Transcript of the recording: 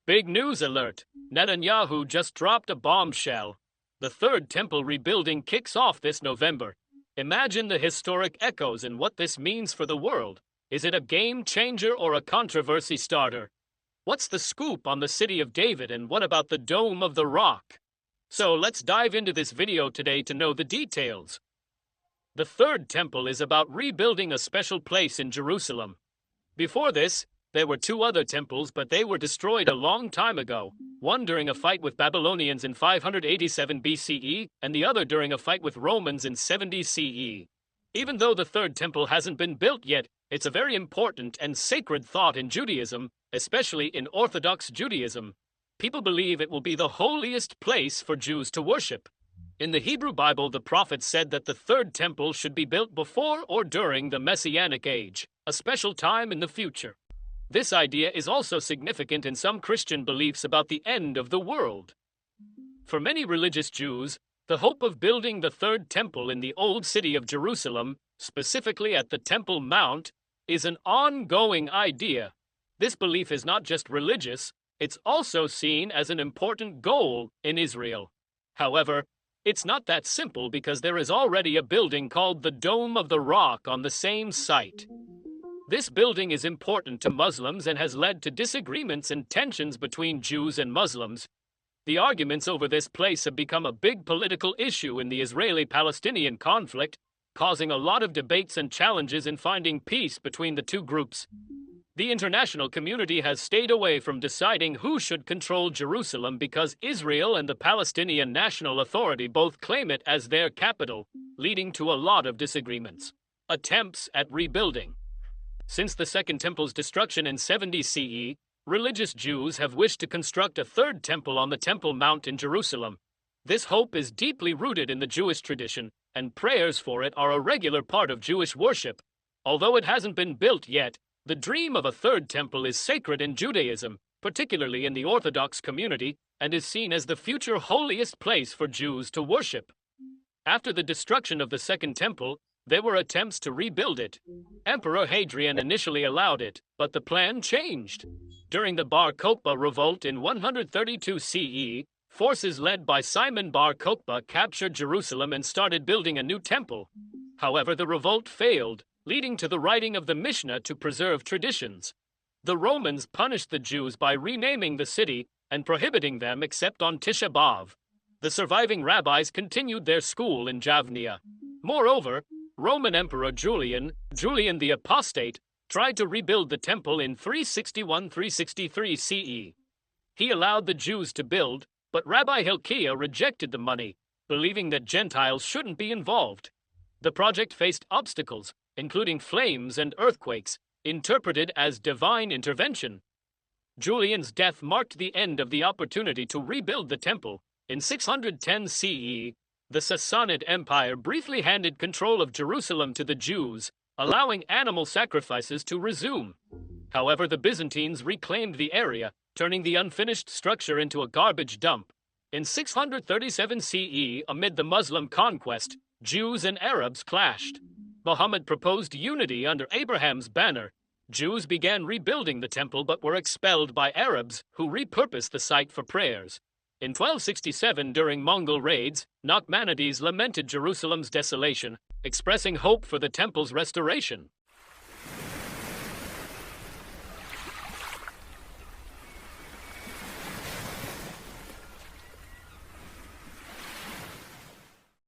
Big news alert! Netanyahu just dropped a bombshell. The Third Temple rebuilding kicks off this November. Imagine the historic echoes and what this means for the world. Is it a game changer or a controversy starter? What's the scoop on the City of David, and what about the Dome of the Rock? So let's dive into this video today to know the details. The Third Temple is about rebuilding a special place in Jerusalem. Before this, there were two other temples, but they were destroyed a long time ago, one during a fight with Babylonians in 587 BCE, and the other during a fight with Romans in 70 CE. Even though the Third Temple hasn't been built yet, it's a very important and sacred thought in Judaism, especially in Orthodox Judaism. People believe it will be the holiest place for Jews to worship. In the Hebrew Bible, the prophet said that the Third Temple should be built before or during the Messianic Age, a special time in the future. This idea is also significant in some Christian beliefs about the end of the world. For many religious Jews, the hope of building the Third Temple in the Old City of Jerusalem, specifically at the Temple Mount, is an ongoing idea. This belief is not just religious, it's also seen as an important goal in Israel. However, it's not that simple, because there is already a building called the Dome of the Rock on the same site. This building is important to Muslims and has led to disagreements and tensions between Jews and Muslims. The arguments over this place have become a big political issue in the Israeli-Palestinian conflict, causing a lot of debates and challenges in finding peace between the two groups. The international community has stayed away from deciding who should control Jerusalem because Israel and the Palestinian National Authority both claim it as their capital, leading to a lot of disagreements. Attempts at rebuilding. Since the Second Temple's destruction in 70 CE, religious Jews have wished to construct a third temple on the Temple Mount in Jerusalem. This hope is deeply rooted in the Jewish tradition, and prayers for it are a regular part of Jewish worship. Although it hasn't been built yet, the dream of a third temple is sacred in Judaism, particularly in the Orthodox community, and is seen as the future holiest place for Jews to worship. After the destruction of the Second Temple, there were attempts to rebuild it. Emperor Hadrian initially allowed it, but the plan changed. During the Bar Kokhba revolt in 132 CE, forces led by Simon Bar Kokhba captured Jerusalem and started building a new temple. However, the revolt failed, leading to the writing of the Mishnah to preserve traditions. The Romans punished the Jews by renaming the city and prohibiting them except on Tisha B'Av. The surviving rabbis continued their school in Javnia. Moreover, Roman Emperor Julian the Apostate, tried to rebuild the temple in 361-363 CE. He allowed the Jews to build, but Rabbi Hilkiah rejected the money, believing that Gentiles shouldn't be involved. The project faced obstacles, including flames and earthquakes, interpreted as divine intervention. Julian's death marked the end of the opportunity to rebuild the temple. In 610 CE, the Sassanid Empire briefly handed control of Jerusalem to the Jews, allowing animal sacrifices to resume. However, the Byzantines reclaimed the area, turning the unfinished structure into a garbage dump. In 637 CE, amid the Muslim conquest, Jews and Arabs clashed. Muhammad proposed unity under Abraham's banner. Jews began rebuilding the temple but were expelled by Arabs, who repurposed the site for prayers. In 1267, during Mongol raids, Nachmanides lamented Jerusalem's desolation, expressing hope for the temple's restoration.